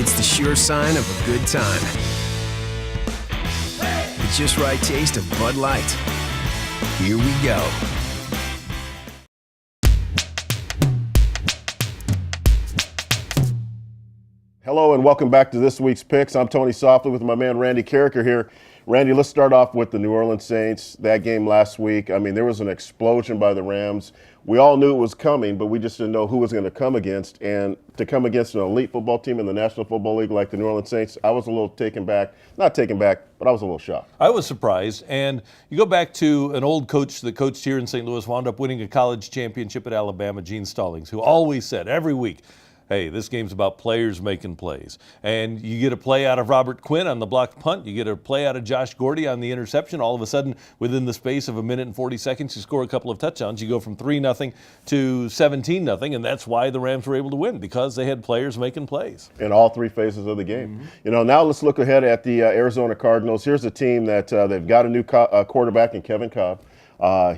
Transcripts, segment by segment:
It's the sure sign of a good time. The just right taste of Bud Light. Here we go. Hello and welcome back to this week's Picks. I'm Tony Softli with my man Randy Karraker here. Randy, let's start off with the New Orleans Saints. That game last week, I mean, there was an explosion by the Rams. We all knew it was coming, but we just didn't know who was going to come against. And to come against an elite football team in the National Football League like the New Orleans Saints, I was a little taken back. Not taken back, but I was a little shocked. I was surprised. And you go back to an old coach that coached here in St. Louis, wound up winning a college championship at Alabama, Gene Stallings, who always said every week, hey, this game's about players making plays. And you get a play out of Robert Quinn on the blocked punt. You get a play out of Josh Gordy on the interception. All of a sudden, within the space of a minute and 40 seconds, you score a couple of touchdowns. You go from 3-0 to 17-0, and that's why the Rams were able to win, because they had players making plays. In all three phases of the game. Mm-hmm. You know, now let's look ahead at the Arizona Cardinals. Here's a team that they've got a new quarterback in Kevin Cobb.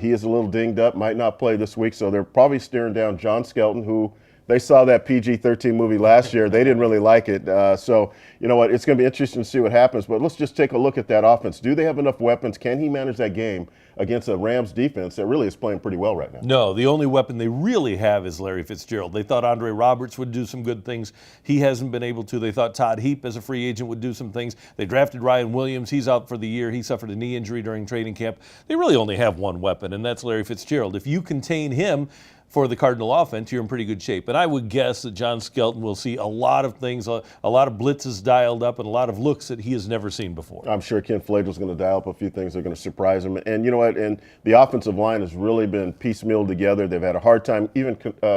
He is a little dinged up, might not play this week, so they're probably staring down John Skelton, who they saw that PG-13 movie last year. They didn't really like it. So, you know what, it's going to be interesting to see what happens. But let's just take a look at that offense. Do they have enough weapons? Can he manage that game against a Rams defense that really is playing pretty well right now? No, the only weapon they really have is Larry Fitzgerald. They thought Andre Roberts would do some good things. He hasn't been able to. They thought Todd Heap as a free agent would do some things. They drafted Ryan Williams. He's out for the year. He suffered a knee injury during training camp. They really only have one weapon, and that's Larry Fitzgerald. If you contain him for the Cardinal offense, you're in pretty good shape. And I would guess that John Skelton will see a lot of things, a lot of blitzes dialed up, and a lot of looks that he has never seen before. I'm sure Ken Flagel's going to dial up a few things that are going to surprise him. And you know what? And the offensive line has really been piecemealed together. They've had a hard time even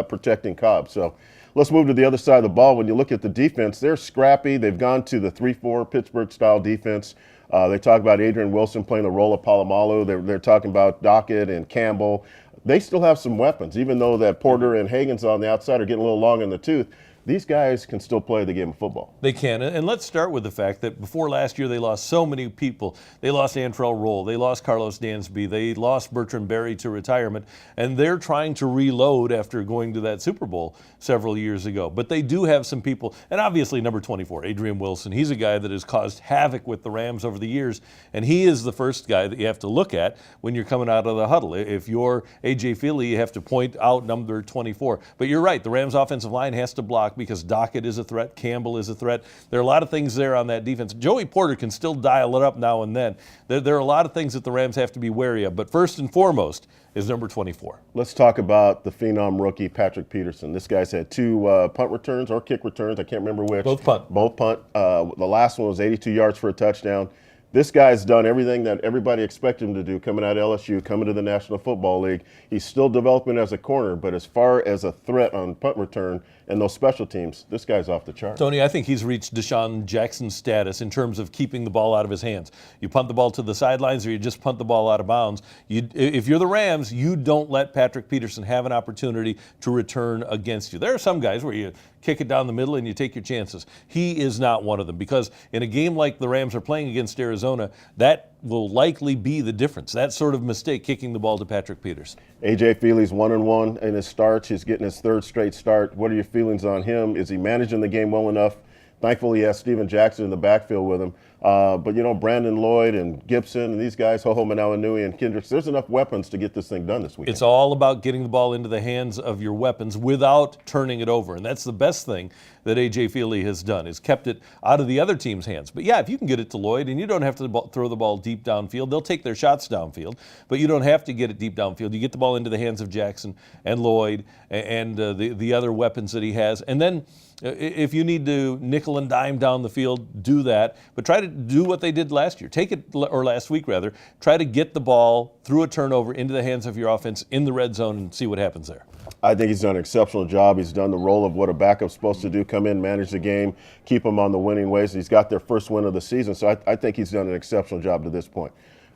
protecting Cobb. So let's move to the other side of the ball. When you look at the defense, they're scrappy. They've gone to the 3-4 Pittsburgh-style defense. They talk about Adrian Wilson playing the role of Polamalu. They're talking about Dockett and Campbell. They still have some weapons, even though that Porter and Hagen's on the outside are getting a little long in the tooth. These guys can still play the game of football. They can. And let's start with the fact that before last year, they lost so many people. They lost Antrell Roll. They lost Carlos Dansby. They lost Bertrand Berry to retirement. And they're trying to reload after going to that Super Bowl several years ago. But they do have some people. And obviously, number 24, Adrian Wilson. He's a guy that has caused havoc with the Rams over the years. And he is the first guy that you have to look at when you're coming out of the huddle. If you're A.J. Feely, you have to point out number 24. But you're right. The Rams' offensive line has to block, because Dockett is a threat, Campbell is a threat. There are a lot of things there on that defense. Joey Porter can still dial it up now and then. There are a lot of things that the Rams have to be wary of, but first and foremost is number 24. Let's talk about the phenom rookie, Patrick Peterson. This guy's had two punt returns or kick returns. I can't remember which. Both punt. Both punt. The last one was 82 yards for a touchdown. This guy's done everything that everybody expected him to do coming out of LSU, coming to the National Football League. He's still developing as a corner, but as far as a threat on punt return and those special teams, this guy's off the chart. Tony, I think he's reached Deshaun Jackson's status in terms of keeping the ball out of his hands. You punt the ball to the sidelines, or you just punt the ball out of bounds. If you're the Rams, you don't let Patrick Peterson have an opportunity to return against you. There are some guys where you kick it down the middle and you take your chances. He is not one of them, because in a game like the Rams are playing against Arizona, that will likely be the difference. That sort of mistake, kicking the ball to Patrick Peterson. A.J. Feely's 1-1 in his starts. He's getting his third straight start. What are your feelings on him? Is he managing the game well enough? Thankfully, he has Steven Jackson in the backfield with him. But, you know, Brandon Lloyd and Gibson and these guys, Ho-Ho Manauanui and Kendricks, there's enough weapons to get this thing done this weekend. It's all about getting the ball into the hands of your weapons without turning it over. And that's the best thing that A.J. Feely has done, is kept it out of the other team's hands. But, yeah, if you can get it to Lloyd, and you don't have to throw the ball deep downfield, they'll take their shots downfield, but you don't have to get it deep downfield. You get the ball into the hands of Jackson and Lloyd and the other weapons that he has. And then if you need to nickel and dime down the field, do that. But try to do what they did last year. Or last week, rather. Try to get the ball through a turnover into the hands of your offense in the red zone and see what happens there. I think he's done an exceptional job. He's done the role of what a backup's supposed to do, come in, manage the game, keep them on the winning ways. He's got their first win of the season, so I think he's done an exceptional job to this point.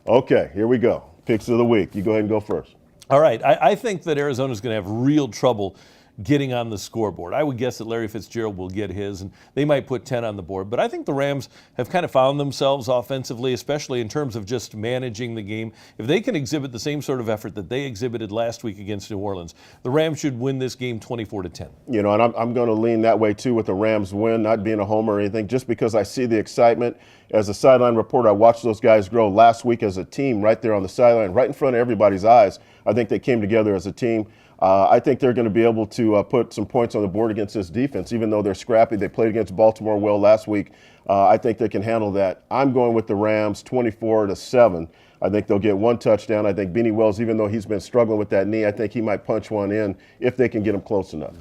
Okay, here we go. Picks of the week. You go ahead and go first. All right. I think that Arizona's going to have real trouble getting on the scoreboard. I would guess that Larry Fitzgerald will get his, and they might put 10 on the board. But I think the Rams have kind of found themselves offensively, especially in terms of just managing the game. If they can exhibit the same sort of effort that they exhibited last week against New Orleans, the Rams should win this game 24-10. You know, and I'm going to lean that way too with the Rams win, not being a homer or anything, just because I see the excitement. As a sideline reporter, I watched those guys grow last week as a team right there on the sideline, right in front of everybody's eyes. I think they came together as a team. I think they're going to be able to put some points on the board against this defense, even though they're scrappy. They played against Baltimore well last week. I think they can handle that. I'm going with the Rams 24-7. I think they'll get one touchdown. I think Beanie Wells, even though he's been struggling with that knee, I think he might punch one in if they can get him close enough.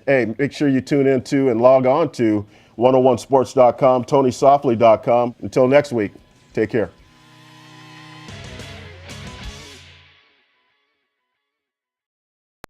Hey, make sure you tune in to and log on to 101sports.com, TonySoftli.com. Until next week, take care.